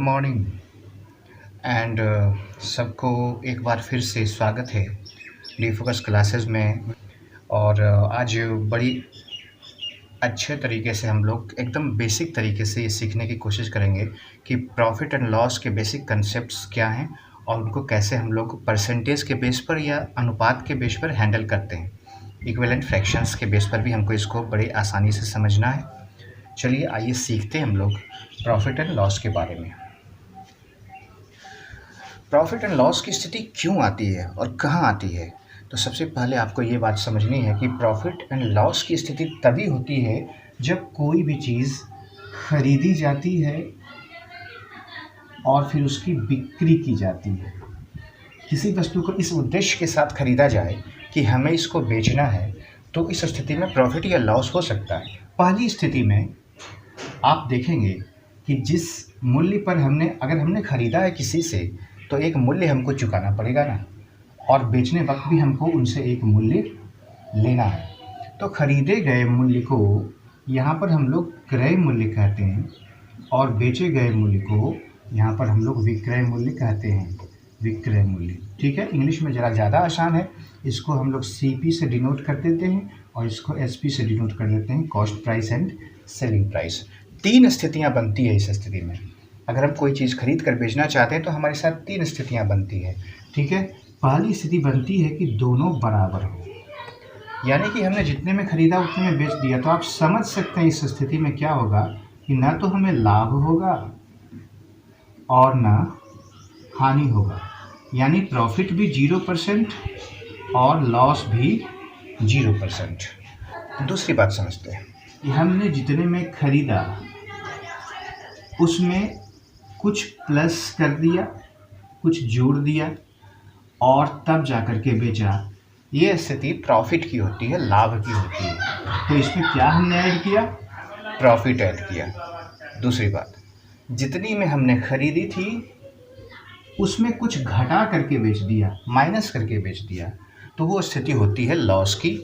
Morning and सबको एक बार फिर से स्वागत है डी फोकस क्लासेस में। और आज बड़ी अच्छे तरीके से हम लोग एकदम बेसिक तरीके से ये सीखने की कोशिश करेंगे कि प्रॉफिट एंड लॉस के बेसिक कंसेप्ट्स क्या हैं और उनको कैसे हम लोग परसेंटेज के बेस पर या अनुपात के बेस पर हैंडल करते हैं। इक्विवेलेंट फ्रैक्शंस के बेस पर भी हमको इसको बड़ी आसानी से समझना है। चलिए आइए सीखते हैं हम लोग प्रॉफिट एंड लॉस के बारे में। प्रॉफिट एंड लॉस की स्थिति क्यों आती है और कहाँ आती है? तो सबसे पहले आपको ये बात समझनी है कि प्रॉफिट एंड लॉस की स्थिति तभी होती है जब कोई भी चीज़ खरीदी जाती है और फिर उसकी बिक्री की जाती है। किसी वस्तु को इस उद्देश्य के साथ खरीदा जाए कि हमें इसको बेचना है, तो इस स्थिति में प्रॉफिट या लॉस हो सकता है। पहली स्थिति में आप देखेंगे कि जिस मूल्य पर अगर हमने खरीदा है किसी से, तो एक मूल्य हमको चुकाना पड़ेगा ना, और बेचने वक्त भी हमको उनसे एक मूल्य लेना है। तो खरीदे गए मूल्य को यहाँ पर हम लोग क्रय मूल्य कहते हैं और बेचे गए मूल्य को यहाँ पर हम लोग विक्रय मूल्य कहते हैं। विक्रय मूल्य, ठीक है। इंग्लिश में ज़रा ज़्यादा आसान है। इसको हम लोग CP से डिनोट कर देते हैं और इसको SP से डिनोट कर देते हैं, cost price and selling price. 3 स्थितियाँ बनती है इस स्थिति में। अगर हम कोई चीज़ खरीद कर बेचना चाहते हैं तो हमारे साथ 3 स्थितियाँ बनती है, ठीक है। पहली स्थिति बनती है कि दोनों बराबर हो, यानी कि हमने जितने में खरीदा उतने में बेच दिया। तो आप समझ सकते हैं इस स्थिति में क्या होगा कि ना तो हमें लाभ होगा और ना हानि होगा, यानी प्रॉफिट भी 0% और लॉस भी 0%। दूसरी बात समझते हैं कि हमने जितने में खरीदा उसमें कुछ प्लस कर दिया, कुछ जोड़ दिया और तब जाकर के बेचा। ये स्थिति प्रॉफिट की होती है, लाभ की होती है। तो इसमें क्या हमने ऐड किया? प्रॉफिट ऐड किया। दूसरी बात, जितनी में हमने खरीदी थी उसमें कुछ घटा करके बेच दिया, माइनस करके बेच दिया, तो वो स्थिति होती है लॉस की।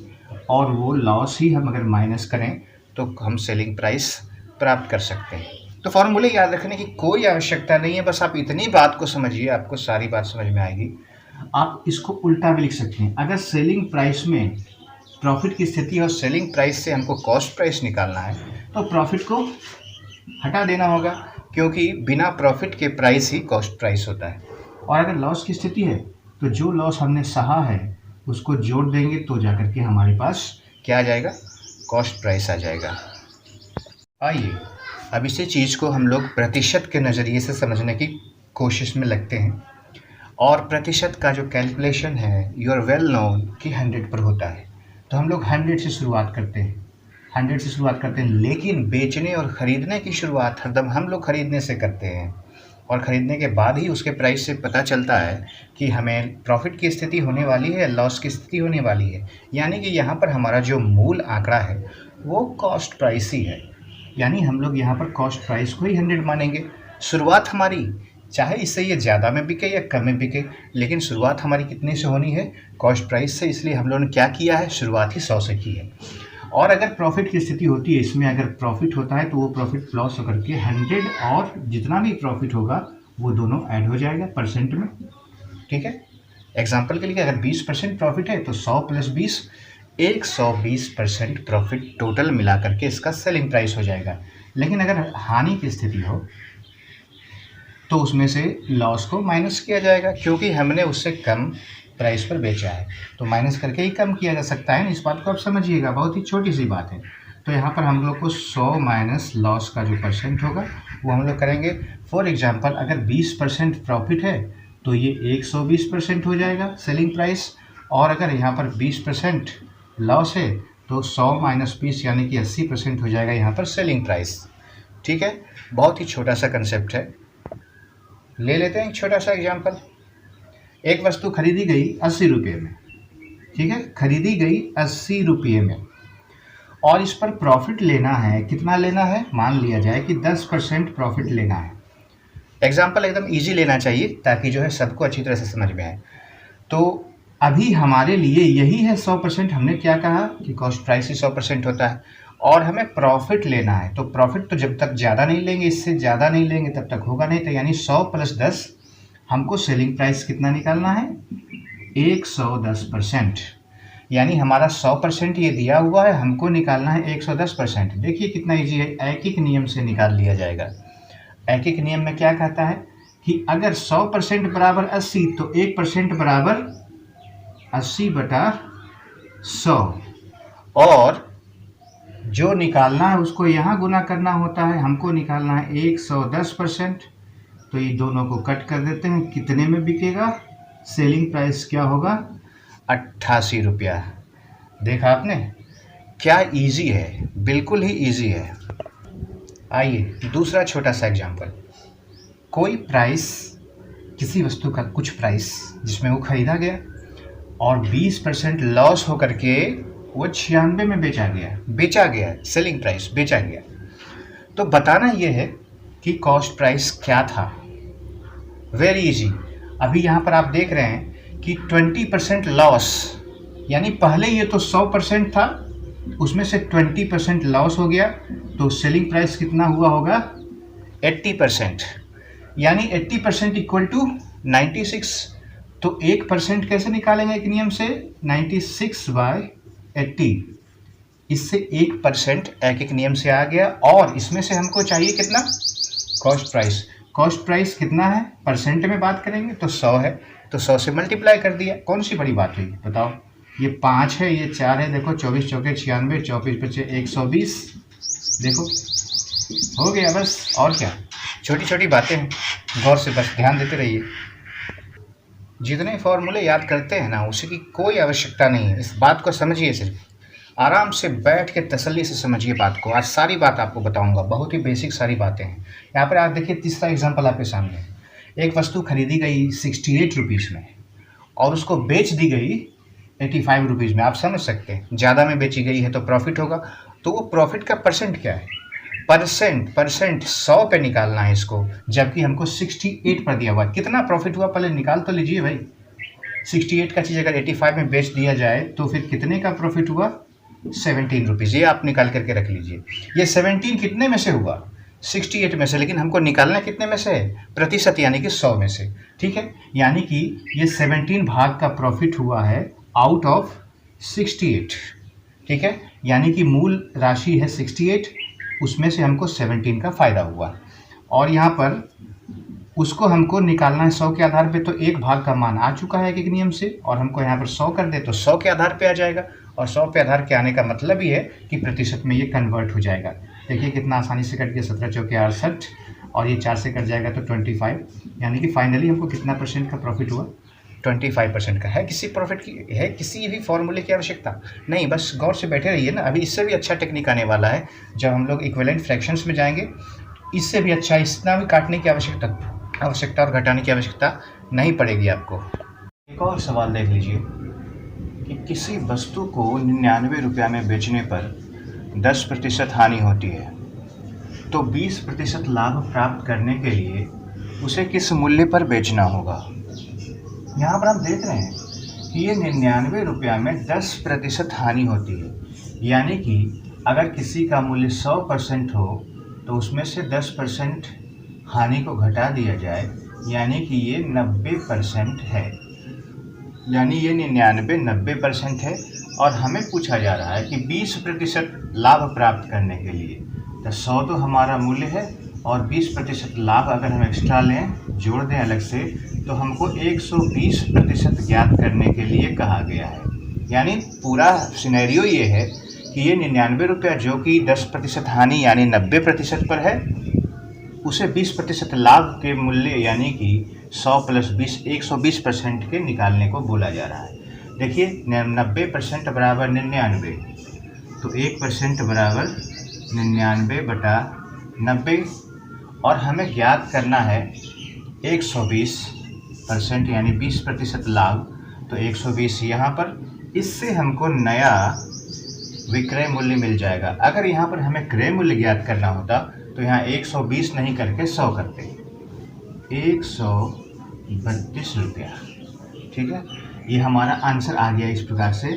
और वो लॉस ही हम अगर माइनस करें तो हम सेलिंग प्राइस प्राप्त कर सकते हैं। तो फॉर्मूले याद रखने की कोई आवश्यकता नहीं है, बस आप इतनी बात को समझिए, आपको सारी बात समझ में आएगी। आप इसको उल्टा भी लिख सकते हैं। अगर सेलिंग प्राइस में प्रॉफिट की स्थिति और सेलिंग प्राइस से हमको कॉस्ट प्राइस निकालना है, तो प्रॉफिट को हटा देना होगा, क्योंकि बिना प्रॉफिट के प्राइस ही कॉस्ट प्राइस होता है। और अगर लॉस की स्थिति है तो जो लॉस हमने सहा है उसको जोड़ देंगे तो जाकर के हमारे पास क्या आ जाएगा? कॉस्ट प्राइस आ जाएगा। आइए अब इसी चीज़ को हम लोग प्रतिशत के नज़रिए से समझने की कोशिश में लगते हैं। और प्रतिशत का जो कैलकुलेशन है, यू आर वेल नोन कि 100 पर होता है। तो हम लोग 100 से शुरुआत करते हैं, 100 से शुरुआत करते हैं। लेकिन बेचने और ख़रीदने की शुरुआत हरदम हम लोग ख़रीदने से करते हैं, और ख़रीदने के बाद ही उसके प्राइस से पता चलता है कि हमें प्रॉफिट की स्थिति होने वाली है, लॉस की स्थिति होने वाली है। यानी कि यहाँ पर हमारा जो मूल आंकड़ा है वो कॉस्ट प्राइस ही है, यानी हम लोग यहाँ पर कॉस्ट प्राइस को ही 100 मानेंगे। शुरुआत हमारी चाहे इससे ये ज़्यादा में बिके या कम में बिके, लेकिन शुरुआत हमारी कितने से होनी है? कॉस्ट प्राइस से। इसलिए हम लोगों ने क्या किया है? शुरुआत ही 100 से की है। और अगर प्रॉफिट की स्थिति होती है, इसमें अगर प्रॉफिट होता है तो वो प्रॉफिट लॉस होकर के 100 और जितना भी प्रॉफिट होगा वो दोनों ऐड हो जाएगा परसेंट में, ठीक है। एग्जाम्पल के लिए अगर 20% प्रॉफिट है तो 100 + 20 120% प्रॉफिट टोटल मिला करके इसका सेलिंग प्राइस हो जाएगा। लेकिन अगर हानि की स्थिति हो तो उसमें से लॉस को माइनस किया जाएगा, क्योंकि हमने उससे कम प्राइस पर बेचा है, तो माइनस करके ही कम किया जा सकता है। इस बात को आप समझिएगा, बहुत ही छोटी सी बात है। तो यहाँ पर हम लोग को 100 माइनस लॉस का जो परसेंट होगा वो हम लोग करेंगे। फॉर एग्जांपल अगर 20% प्रॉफिट है तो ये 120% हो जाएगा सेलिंग प्राइस। और अगर यहाँ पर 20% लॉस है तो 100 - 20 यानी कि 80% हो जाएगा यहाँ पर सेलिंग प्राइस, ठीक है। बहुत ही छोटा सा कंसेप्ट है। ले लेते हैं एक छोटा सा एग्जाम्पल। एक वस्तु खरीदी गई 80 रुपये में, ठीक है, खरीदी गई 80 रुपये में, और इस पर प्रॉफिट लेना है। कितना लेना है? मान लिया जाए कि 10% प्रॉफिट लेना है। एग्जाम्पल एकदम इजी लेना चाहिए ताकि जो है सबको अच्छी तरह से समझ में आए। तो अभी हमारे लिए यही है 100%। हमने क्या कहा कि कॉस्ट प्राइस ही 100% होता है, और हमें प्रॉफिट लेना है। तो प्रॉफिट तो जब तक ज़्यादा नहीं लेंगे, इससे ज़्यादा नहीं लेंगे तब तक होगा नहीं। तो यानी 100 + 10 हमको सेलिंग प्राइस कितना निकालना है, 110%। यानी हमारा 100% ये दिया हुआ है, हमको निकालना है 110%। देखिए कितना ईजी है, एक नियम से निकाल लिया जाएगा। एक नियम में क्या कहता है कि अगर 100% बराबर 80 तो 1% बराबर 80/100, और जो निकालना है उसको यहाँ गुना करना होता है। हमको निकालना है 110%। तो ये दोनों को कट कर देते हैं, कितने में बिकेगा, सेलिंग प्राइस क्या होगा, 88 रुपया। देखा आपने क्या इजी है, बिल्कुल ही इजी है। आइए दूसरा छोटा सा एग्जांपल। कोई प्राइस, किसी वस्तु का कुछ प्राइस जिसमें वो खरीदा गया और 20% लॉस होकर के वो 96 में बेचा गया, सेलिंग प्राइस बेचा गया। तो बताना ये है कि कॉस्ट प्राइस क्या था। Very easy. अभी यहाँ पर आप देख रहे हैं कि 20% लॉस, यानी पहले ये तो 100% था, उसमें से 20% लॉस हो गया, तो सेलिंग प्राइस कितना हुआ होगा, 80%। यानी 80% इक्वल टू 96। तो 1% कैसे निकालेंगे एक नियम से, 96/80। इससे 1% एक नियम से आ गया, और इसमें से हमको चाहिए कितना, कॉस्ट प्राइस। कॉस्ट प्राइस कितना है, परसेंट में बात करेंगे तो 100 है, तो 100 से मल्टीप्लाई कर दिया। कौन सी बड़ी बात हुई बताओ, ये 5 है, ये 4 है, देखो 24 चौके 96, 24 बचे 120, देखो हो गया बस। और क्या, छोटी छोटी बातें हैं, गौर से बस ध्यान देते रहिए। जितने फॉर्मूले याद करते हैं ना, उसकी कोई आवश्यकता नहीं है। इस बात को समझिए, सिर्फ आराम से बैठ के तसल्ली से समझिए बात को। आज सारी बात आपको बताऊंगा, बहुत ही बेसिक सारी बातें हैं। यहाँ पर आप देखिए, तीसरा एग्जांपल आपके सामने। एक वस्तु खरीदी गई 68 रुपीज़ में और उसको बेच दी गई 85 रुपीज़ में। आप समझ सकते हैं, ज़्यादा में बेची गई है तो प्रॉफिट होगा। तो वो प्रॉफिट का परसेंट क्या है, परसेंट 100 पे निकालना है इसको, जबकि हमको 68 पर दिया हुआ है। कितना प्रॉफिट हुआ पहले निकाल तो लीजिए भाई। 68 का चीज़ अगर 85 में बेच दिया जाए तो फिर कितने का प्रॉफिट हुआ, 17 रुपीज़। ये आप निकाल करके रख लीजिए। ये 17 कितने में से हुआ, 68 में से, लेकिन हमको निकालना कितने में से है, प्रतिशत, यानी कि 100 में से। ठीक है, यानी कि ये 17 भाग का प्रॉफिट हुआ है आउट ऑफ 68। ठीक है, यानी कि मूल राशि है 68, उसमें से हमको 17 का फ़ायदा हुआ, और यहाँ पर उसको हमको निकालना है 100 के आधार पे। तो एक भाग का मान आ चुका है एक नियम से, और हमको यहाँ पर 100 कर दे तो 100 के आधार पे आ जाएगा। और 100 पे आधार के आने का मतलब ही है कि प्रतिशत में ये कन्वर्ट हो जाएगा। देखिए कितना आसानी से कट गया, 17 चौके 68, और ये 4 से कट जाएगा तो 25, यानी कि फाइनली हमको कितना परसेंट का प्रॉफिट हुआ, 25% का। है किसी प्रॉफिट की, है किसी भी फॉर्मूले की आवश्यकता नहीं, बस गौर से बैठे रहिए ना। अभी इससे भी अच्छा टेक्निक आने वाला है जब हम लोग इक्विवेलेंट फ्रैक्शंस में जाएंगे। इससे भी अच्छा, इतना भी काटने की आवश्यकता और घटाने की आवश्यकता नहीं पड़ेगी आपको। एक और सवाल देख लीजिए कि किसी वस्तु को 99 रुपया में बेचने पर 10% हानि होती है, तो 20% लाभ प्राप्त करने के लिए उसे किस मूल्य पर बेचना होगा। यहाँ पर हम देख रहे हैं कि ये 99 रुपया में 10% हानि होती है, यानी कि अगर किसी का मूल्य 100% हो तो उसमें से 10% हानि को घटा दिया जाए, यानी कि ये 90% है। यानी ये 99 90% है, और हमें पूछा जा रहा है कि 20% लाभ प्राप्त करने के लिए, तो 100 तो हमारा मूल्य है, और 20% लाभ अगर हम एक्स्ट्रा लें, जोड़ दें अलग से, तो हमको 120% ज्ञात करने के लिए कहा गया है। यानी पूरा सिनेरियो ये है कि ये 99 रुपया जो कि 10% हानि यानी 90% पर है, उसे 20% लाभ के मूल्य यानी कि 100 + 20 120% के निकालने को बोला जा रहा है। देखिए 90% बराबर 99, तो 1% बराबर 99/90, और हमें ज्ञात करना है 120% यानी 20% लाभ, तो 120 यहाँ पर। इससे हमको नया विक्रय मूल्य मिल जाएगा। अगर यहाँ पर हमें क्रय मूल्य ज्ञात करना होता तो यहाँ 120 नहीं करके 100 करते, 132 रुपया। ठीक है, ये हमारा आंसर आ गया इस प्रकार से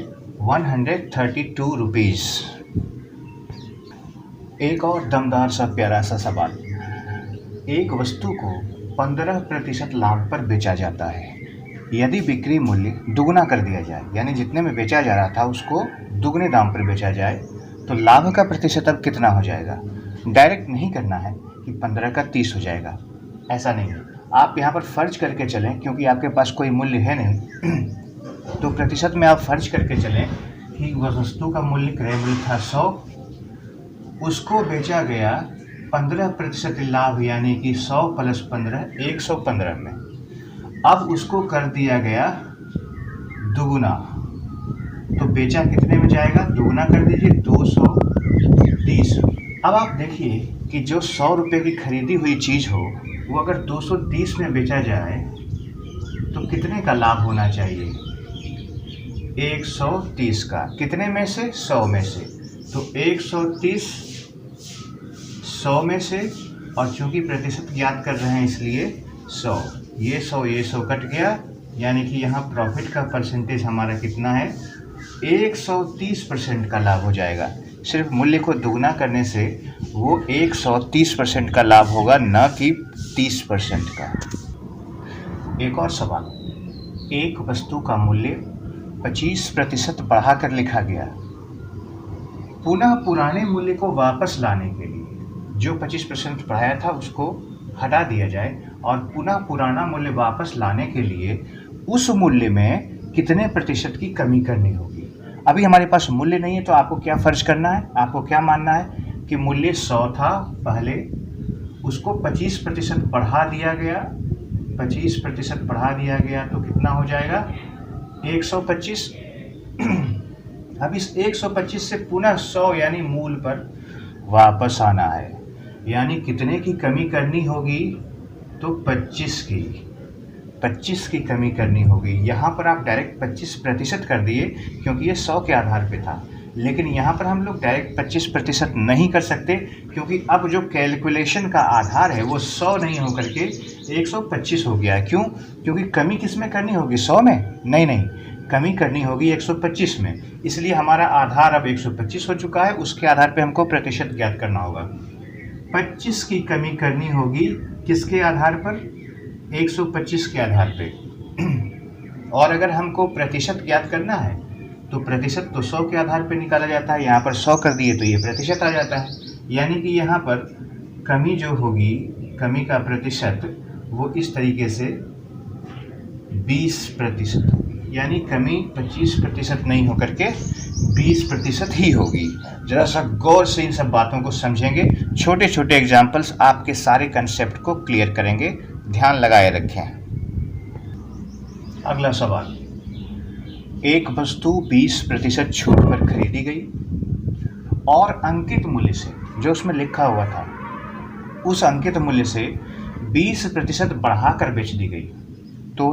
132 रुपीज़। एक और दमदार सा प्यारा सा सवाल। एक वस्तु को 15% लाभ पर बेचा जाता है। यदि बिक्री मूल्य दुगना कर दिया जाए, यानी जितने में बेचा जा रहा था उसको दुगने दाम पर बेचा जाए, तो लाभ का प्रतिशत अब कितना हो जाएगा? डायरेक्ट नहीं करना है कि 15 का 30 हो जाएगा, ऐसा नहीं है। आप यहाँ पर फर्ज करके चलें, क्योंकि आपके पास कोई मूल्य है नहीं तो प्रतिशत में आप फर्ज करके चलें कि वह वस्तु का मूल्य क्रय मूल्य था 100, उसको बेचा गया 15% लाभ, यानी कि 100 प्लस 15 115 में। अब उसको कर दिया गया दुगुना, तो बेचा कितने में जाएगा? दुगुना कर दीजिए, 230। अब आप देखिए कि जो 100 रुपये की खरीदी हुई चीज़ हो वो अगर 230 में बेचा जाए तो कितने का लाभ होना चाहिए? 130 का। कितने में से? 100 में से। तो 130 100 में से, और चूंकि प्रतिशत ज्ञात कर रहे हैं इसलिए 100, ये 100 कट गया, यानी कि यहाँ प्रॉफिट का परसेंटेज हमारा कितना है? 130% का लाभ हो जाएगा। सिर्फ मूल्य को दुगना करने से वो 130% का लाभ होगा, न कि 30% का। एक और सवाल। एक वस्तु का मूल्य 25% बढ़ाकर लिखा गया। पुनः पुराने मूल्य को वापस लाने के लिए जो 25% बढ़ाया था उसको हटा दिया जाए, और पुनः पुराना मूल्य वापस लाने के लिए उस मूल्य में कितने प्रतिशत की कमी करनी होगी? अभी हमारे पास मूल्य नहीं है, तो आपको क्या फर्ज करना है? आपको क्या मानना है कि मूल्य 100 था पहले, उसको 25% बढ़ा दिया गया, 25% बढ़ा दिया गया तो कितना हो जाएगा? 125। अब इस 125 से पुनः 100 यानी मूल पर वापस आना है, यानी कितने की कमी करनी होगी? तो 25 की कमी करनी होगी। यहाँ पर आप डायरेक्ट 25% कर दिए क्योंकि ये 100 के आधार पे था, लेकिन यहाँ पर हम लोग डायरेक्ट 25% नहीं कर सकते, क्योंकि अब जो कैलकुलेशन का आधार है वो 100 नहीं होकर के 125 हो गया है। क्यों? क्योंकि कमी किस में करनी होगी? 100 में? नहीं, कमी करनी होगी 125 में। इसलिए हमारा आधार अब 125 हो चुका है, उसके आधार पे हमको प्रतिशत ज्ञात करना होगा। 25 की कमी करनी होगी किसके आधार पर? 125 के आधार पे। और अगर हमको प्रतिशत ज्ञात करना है तो प्रतिशत तो 100 के आधार पे निकाला जाता है। यहाँ पर 100 कर दिए तो ये प्रतिशत आ जाता है, यानी कि यहाँ पर कमी जो होगी, कमी का प्रतिशत वो इस तरीके से 20% होगी, यानी कमी 25% नहीं होकर के 20% ही होगी। ज़रा सा गौर से इन सब बातों को समझेंगे। छोटे छोटे एग्जाम्पल्स आपके सारे कंसेप्ट को क्लियर करेंगे, ध्यान लगाए रखें। अगला सवाल। एक वस्तु 20% छूट पर खरीदी गई और अंकित मूल्य से, जो उसमें लिखा हुआ था उस अंकित मूल्य से 20% बढ़ाकर बेच दी गई, तो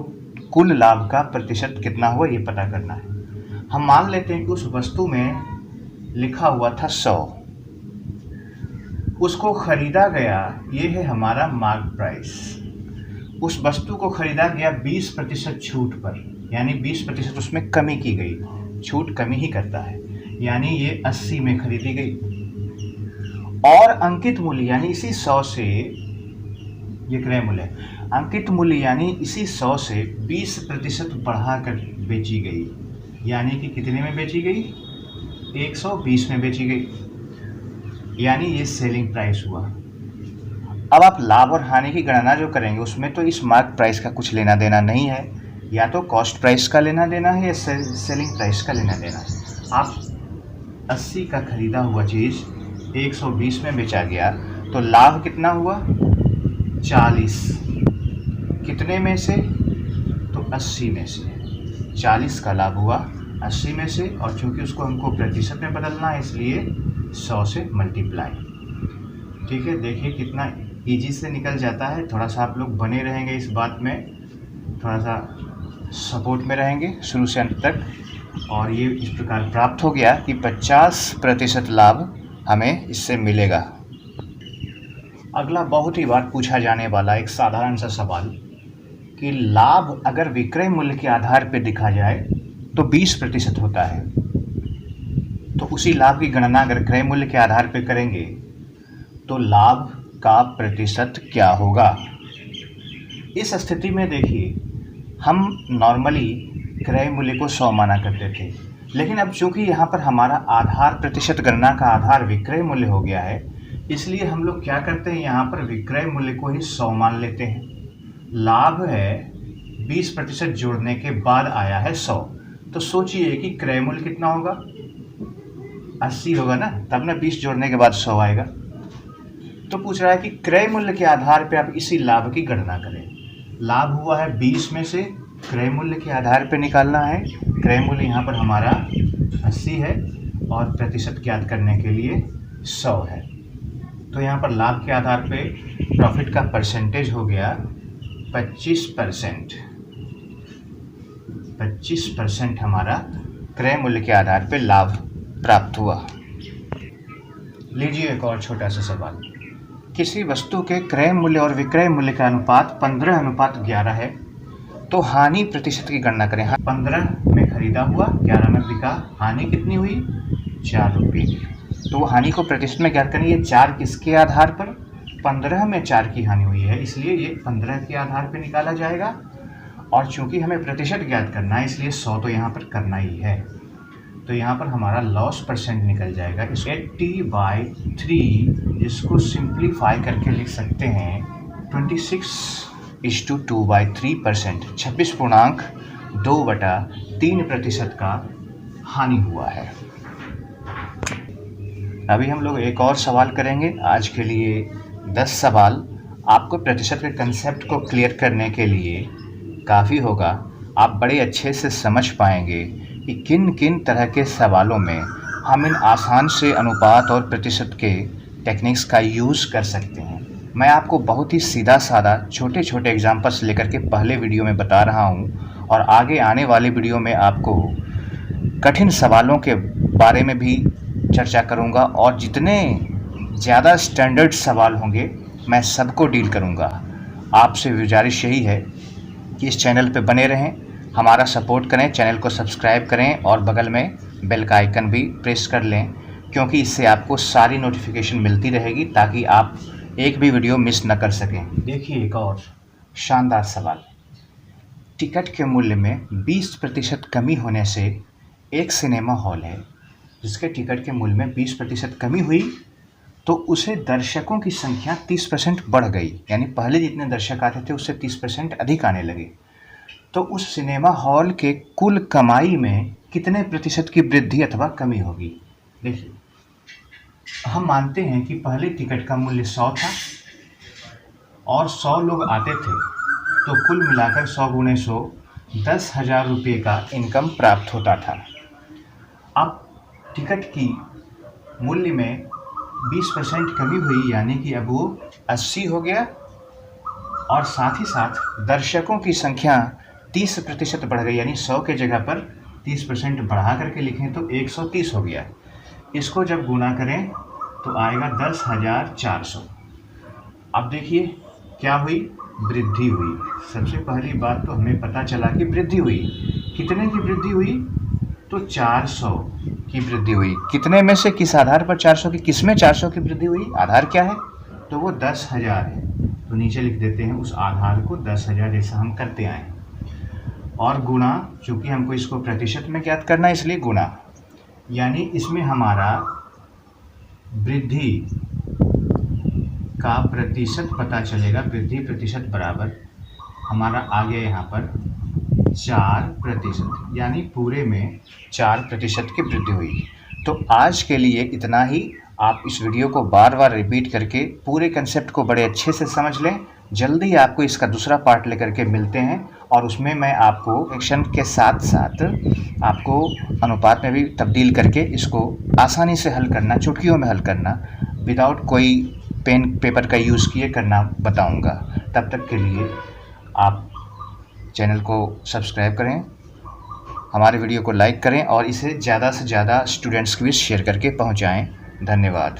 कुल लाभ का प्रतिशत कितना हुआ ये पता करना है। हम मान लेते हैं कि उस वस्तु में लिखा हुआ था 100, उसको खरीदा गया, ये है हमारा मार्क प्राइस। उस वस्तु को खरीदा गया 20% छूट पर, यानी 20% उसमें कमी की गई। छूट कमी ही करता है, यानी ये 80 में खरीदी गई। और अंकित मूल्य यानी इसी 100 से, ये क्रय मूल्य है, अंकित मूल्य यानी इसी 100 से 20% बढ़ाकर बेची गई, यानी कि कितने में बेची गई? 120 में बेची गई, यानी ये सेलिंग प्राइस हुआ। अब आप लाभ और हानि की गणना जो करेंगे उसमें तो इस मार्क प्राइस का कुछ लेना देना नहीं है, या तो कॉस्ट प्राइस का लेना देना है या सेलिंग प्राइस का लेना देना है। आप 80 का खरीदा हुआ चीज़ 120 में बेचा गया तो लाभ कितना हुआ? 40। कितने में से? तो 80 में से। 40 का लाभ हुआ 80 में से, और चूंकि उसको हमको प्रतिशत में बदलना है इसलिए 100 से मल्टीप्लाई। ठीक है, देखिए कितना इजी से निकल जाता है। थोड़ा सा आप लोग बने रहेंगे इस बात में, थोड़ा सा सपोर्ट में रहेंगे शुरू से अंत तक, और ये इस प्रकार प्राप्त हो गया कि 50% लाभ हमें इससे मिलेगा। अगला बहुत ही बार पूछा जाने वाला एक साधारण सा सवाल कि लाभ अगर विक्रय मूल्य के आधार पर दिखा जाए तो 20% होता है, तो उसी लाभ की गणना अगर क्रय मूल्य के आधार पर करेंगे तो लाभ का प्रतिशत क्या होगा। इस स्थिति में देखिए, हम नॉर्मली क्रय मूल्य को 100 माना करते थे, लेकिन अब चूंकि यहाँ पर हमारा आधार प्रतिशत गणना का आधार विक्रय मूल्य हो गया है, इसलिए हम लोग क्या करते हैं, यहाँ पर विक्रय मूल्य को ही 100 मान लेते हैं। लाभ है 20% जोड़ने के बाद आया है 100, तो सोचिए कि क्रय मूल्य कितना होगा, 80 होगा ना, तब ना 20 जोड़ने के बाद 100 आएगा। तो पूछ रहा है कि क्रय मूल्य के आधार पे आप इसी लाभ की गणना करें। लाभ हुआ है 20 में से क्रय मूल्य के आधार पे निकालना है। क्रय मूल्य यहाँ पर हमारा 80 है और प्रतिशत ज्ञात करने के लिए 100 है। तो यहाँ पर लाभ के आधार पे प्रॉफिट का परसेंटेज हो गया 25%। 25% हमारा क्रय मूल्य के आधार पे लाभ प्राप्त हुआ। लीजिए एक और छोटा सा सवाल। किसी वस्तु के क्रय मूल्य और विक्रय मूल्य का अनुपात 15:11 है, तो हानि प्रतिशत की गणना करें। 15 में खरीदा हुआ, 11 में बिका, हानि कितनी हुई, 4 रुपये। तो हानि को प्रतिशत में ज्ञात करें। ये 4 किसके आधार पर, 15 में 4 की हानि हुई है, इसलिए ये 15 के आधार पर निकाला जाएगा। और चूंकि हमें प्रतिशत ज्ञात करना है, इसलिए 100 तो यहाँ पर करना ही है। तो यहाँ पर हमारा लॉस परसेंट निकल जाएगा। 80/3, जिसको सिंप्लीफाई करके लिख सकते हैं 26:2/3%, 26.2/3% का हानि हुआ है। अभी हम लोग एक और सवाल करेंगे। आज के लिए 10 सवाल आपको प्रतिशत के कंसेप्ट को क्लियर करने के लिए काफ़ी होगा। आप बड़े अच्छे से समझ पाएंगे कि किन किन तरह के सवालों में हम इन आसान से अनुपात और प्रतिशत के टेक्निक्स का यूज़ कर सकते हैं। मैं आपको बहुत ही सीधा साधा छोटे छोटे एग्जाम्पल्स लेकर के पहले वीडियो में बता रहा हूं, और आगे आने वाले वीडियो में आपको कठिन सवालों के बारे में भी चर्चा करूंगा, और जितने ज़्यादा स्टैंडर्ड सवाल होंगे मैं सबको डील करूंगा। आपसे गुजारिश यही है कि इस चैनल पे बने रहें, हमारा सपोर्ट करें, चैनल को सब्सक्राइब करें और बगल में बेल का आइकन भी प्रेस कर लें, क्योंकि इससे आपको सारी नोटिफिकेशन मिलती रहेगी, ताकि आप एक भी वीडियो मिस न कर सकें। देखिए एक और शानदार सवाल। टिकट के मूल्य में 20% कमी होने से एक सिनेमा हॉल है जिसके टिकट के मूल्य में 20% कमी हुई, तो उसे दर्शकों की संख्या 30% बढ़ गई, यानी पहले जितने दर्शक आते थे उससे 30% अधिक आने लगे। तो उस सिनेमा हॉल के कुल कमाई में कितने प्रतिशत की वृद्धि अथवा कमी होगी। देखिए, हम मानते हैं कि पहले टिकट का मूल्य 100 था और 100 लोग आते थे, तो कुल मिलाकर 100 × 100 10,000 रुपये का इनकम प्राप्त होता था। अब टिकट की मूल्य में 20% कमी हुई, यानी कि अब वो 80 हो गया, और साथ ही साथ दर्शकों की संख्या 30% बढ़ गई, यानी 100 के जगह पर 30% बढ़ा करके लिखें तो 130 हो गया। इसको जब गुना करें तो आएगा 10,400। अब देखिए क्या हुई, वृद्धि हुई। सबसे पहली बात तो हमें पता चला कि वृद्धि हुई। कितने की वृद्धि हुई, तो 400 की वृद्धि हुई। कितने में से, किस आधार पर 400 की, किस में 400 की वृद्धि हुई, आधार क्या है, तो वो 10,000 है। तो नीचे लिख देते हैं उस आधार को 10,000 जैसा हम करते आए, और गुणा, चूँकि हमको इसको प्रतिशत में ज्ञात करना है इसलिए गुणा, यानी इसमें हमारा वृद्धि का प्रतिशत पता चलेगा। वृद्धि प्रतिशत बराबर हमारा आ गया यहाँ पर 4%, यानी पूरे में 4% की वृद्धि हुई। तो आज के लिए इतना ही। आप इस वीडियो को बार बार रिपीट करके पूरे कंसेप्ट को बड़े अच्छे से समझ लें। जल्दी आपको इसका दूसरा पार्ट लेकर के मिलते हैं, और उसमें मैं आपको एक्शन के साथ साथ आपको अनुपात में भी तब्दील करके इसको आसानी से हल करना, चुटकियों में हल करना, विदाउट कोई पेन पेपर का यूज़ किए करना बताऊंगा। तब तक के लिए आप चैनल को सब्सक्राइब करें, हमारे वीडियो को लाइक करें, और इसे ज़्यादा से ज़्यादा स्टूडेंट्स के बीच शेयर करके पहुंचाएं। धन्यवाद।